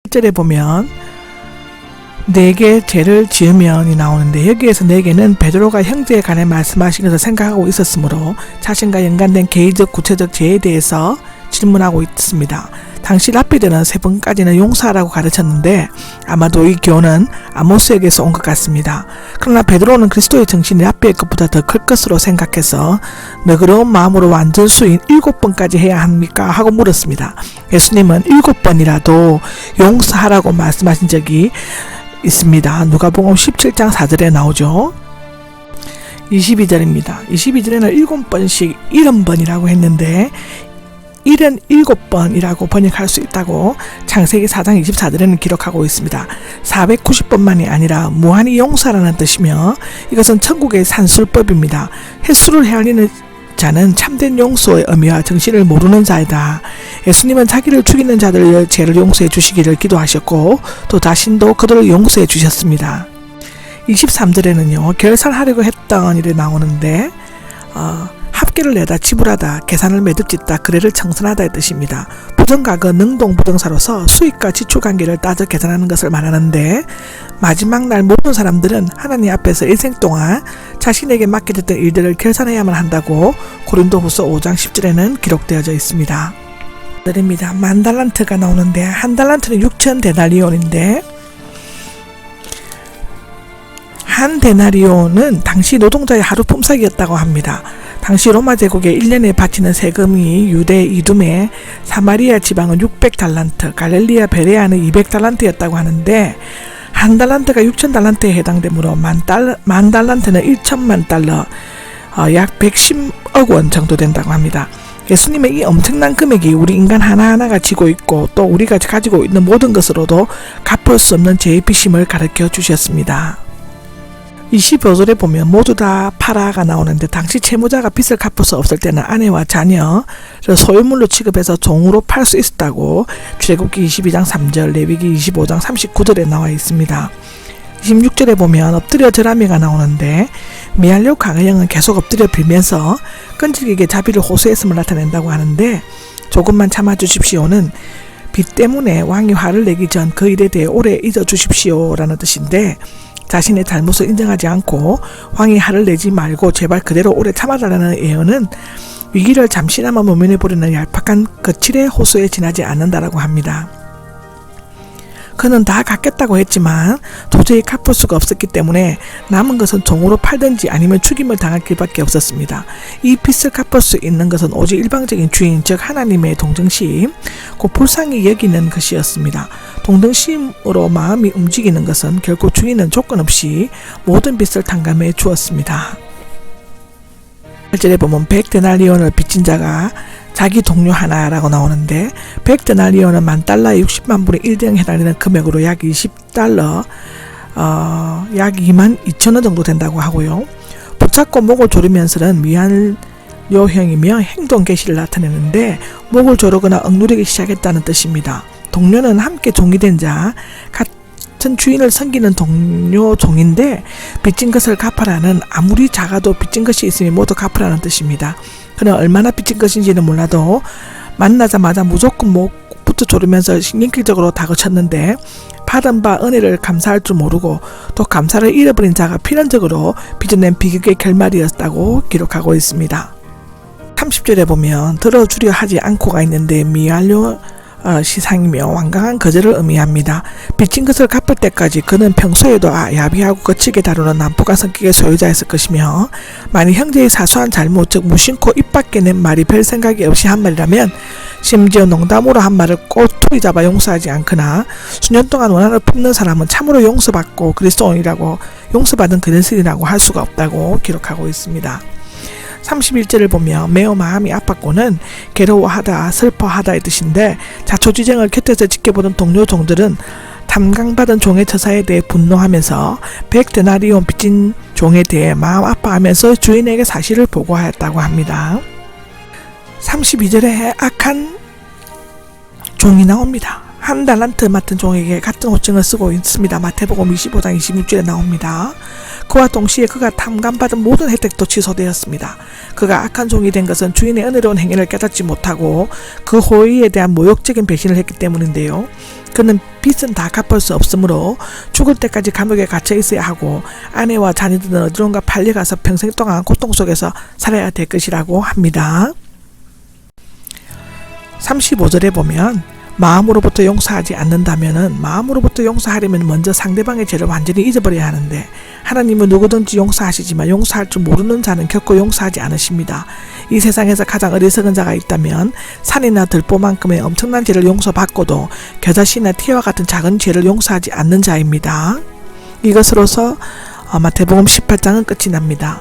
1절에 보면 내게 죄를 지으면이 나오는데, 여기에서 내게는 베드로가 형제에 관해 말씀하신 것을 생각하고 있었으므로 자신과 연관된 개인적 구체적 죄에 대해서 질문하고 있습니다. 당시 랍비들은 세 번까지는 용서하라고 가르쳤는데 아마도 이 교훈은 아모스에게서 온 것 같습니다. 그러나 베드로는 그리스도의 정신이 랍비의 것보다 더 클 것으로 생각해서 너그러운 마음으로 완전수인 7번까지 해야 합니까? 하고 물었습니다. 예수님은 7번이라도 용서하라고 말씀하신 적이 있습니다. 누가복음 17장 4절에 나오죠. 22절입니다. 22절에는 7번씩 70번이라고 했는데 77번이라고 번역할 수 있다고 창세기 4장 24절에는 기록하고 있습니다. 490번만이 아니라 무한히 용서라는 뜻이며, 이것은 천국의 산술법입니다. 횟수를 헤아리는 자는 참된 용서의 의미와 정신을 모르는 자이다. 예수님은 자기를 죽이는 자들의 죄를 용서해 주시기를 기도하셨고 또 자신도 그들을 용서해 주셨습니다. 23절에는요, 결산하려고 했던 일이 나오는데 합계를 내다 지불하다, 계산을 매듭짓다, 거래를 청산하다의 뜻입니다. 부정가가 능동부정사로서 수익과 지출관계를 따져 계산하는 것을 말하는데, 마지막 날 모든 사람들은 하나님 앞에서 일생 동안 자신에게 맡겨졌던 일들을 결산해야만 한다고 고린도후서 5장 10절에는 기록되어져 있습니다. 드립니다. 만달란트가 나오는데, 한 달란트는 6천 데나리온인데, 한 데나리온은 당시 노동자의 하루 품삯이었다고 합니다. 당시 로마 제국에 1년에 바치는 세금이 유대 이둠에 사마리아 지방은 600달란트, 갈릴리아 베레아는 200달란트였다고 하는데, 한 달란트가 6천 달란트에 해당되므로 만 달란트는 1천만 달러, 약 110억 원 정도 된다고 합니다. 예수님의 이 엄청난 금액이 우리 인간 하나하나가 지고 있고 또 우리가 가지고 있는 모든 것으로도 갚을 수 없는 죄의 빚임을 가르쳐 주셨습니다. 25절에 보면 모두 다 팔아가 나오는데, 당시 채무자가 빚을 갚을 수 없을 때는 아내와 자녀를 소유물로 취급해서 종으로 팔 수 있었다고 출애굽기 22장 3절, 레위기 25장 39절에 나와 있습니다. 26절에 보면 엎드려 절하미가 나오는데, 미알료 가가형은 계속 엎드려 빌면서 끈질기게 자비를 호소했음을 나타낸다고 하는데, 조금만 참아주십시오는 빚 때문에 왕이 화를 내기 전 그 일에 대해 오래 잊어주십시오 라는 뜻인데, 자신의 잘못을 인정하지 않고 왕이 화를 내지 말고 제발 그대로 오래 참아달라는 예언은 위기를 잠시나마 모면해버리는 얄팍한 거칠의 호소에 지나지 않는다라고 합니다. 그는 다 갚겠다고 했지만 도저히 갚을 수가 없었기 때문에 남은 것은 종으로 팔든지 아니면 죽임을 당할 길밖에 없었습니다. 이 빚을 갚을 수 있는 것은 오직 일방적인 주인, 즉 하나님의 동정심, 곧 불쌍히 여기는 것이었습니다. 동정심으로 마음이 움직이는 것은 결코 주인은 조건 없이 모든 빚을 탕감해 주었습니다. 8절에 보면 100데나리온을 빚진 자가 자기 동료 하나라고 나오는데, 100데나리온은 만 달러의 60만 분의 1등에 해당되는 금액으로 약 20달러, 약 2만 2천 원 정도 된다고 하고요. 붙잡고 목을 조르면서는 미알료형이며 행동 개시를 나타내는데, 목을 조르거나 억누르기 시작했다는 뜻입니다. 동료는 함께 종이 된 자, 같은 주인을 섬기는 동료 종인데, 빚진 것을 갚으라는, 아무리 작아도 빚진 것이 있으면 모두 갚으라는 뜻입니다. 그는 얼마나 빚진 것인지는 몰라도 만나자마자 무조건 목부터 조르면서 신경질적으로 다그쳤는데, 받은 바 은혜를 감사할 줄 모르고 또 감사를 잃어버린 자가 필연적으로 빚어낸 비극의 결말이었다고 기록하고 있습니다. 30절에 보면 들어주려 하지 않고가 있는데, 미알료 시상이며 완강한 거절을 의미합니다. 빚진 것을 갚을 때까지 그는 평소에도 야비하고 거칠게 다루는 난폭한 성격의 소유자였을 것이며, 만일 형제의 사소한 잘못, 즉 무심코 입 밖에 낸 말이 별 생각이 없이 한 말이라면, 심지어 농담으로 한 말을 꼬투리 잡아 용서하지 않거나 수년 동안 원한을 품는 사람은 참으로 용서받고 그리스도인이라고, 용서받은 그리스도인이라고 할 수가 없다고 기록하고 있습니다. 31절을 보면 매우 마음이 아팠고는 괴로워하다, 슬퍼하다의 뜻인데, 자초지정을 곁에서 지켜보던 동료 종들은 탐강받은 종의 처사에 대해 분노하면서 100데나리온 빚진 종에 대해 마음 아파하면서 주인에게 사실을 보고하였다고 합니다. 32절에 악한 종이 나옵니다. 한 달란트 맡은 종에게 같은 호칭을 쓰고 있습니다. 마태복음 25장 26절에 나옵니다. 그와 동시에 그가 탐감받은 모든 혜택도 취소되었습니다. 그가 악한 종이 된 것은 주인의 은혜로운 행위를 깨닫지 못하고 그 호의에 대한 모욕적인 배신을 했기 때문인데요. 그는 빚은 다 갚을 수 없으므로 죽을 때까지 감옥에 갇혀 있어야 하고 아내와 자녀들은 어디론가 팔려가서 평생 동안 고통 속에서 살아야 될 것이라고 합니다. 35절에 보면 마음으로부터 용서하지 않는다면은 마음으로부터 용서하려면 먼저 상대방의 죄를 완전히 잊어버려야 하는데 하나님은 누구든지 용서하시지만 용서할 줄 모르는 자는 결코 용서하지 않으십니다. 이 세상에서 가장 어리석은 자가 있다면 산이나 들보만큼의 엄청난 죄를 용서받고도 겨자씨나 티와 같은 작은 죄를 용서하지 않는 자입니다. 이것으로서 마태복음 18장은 끝이 납니다.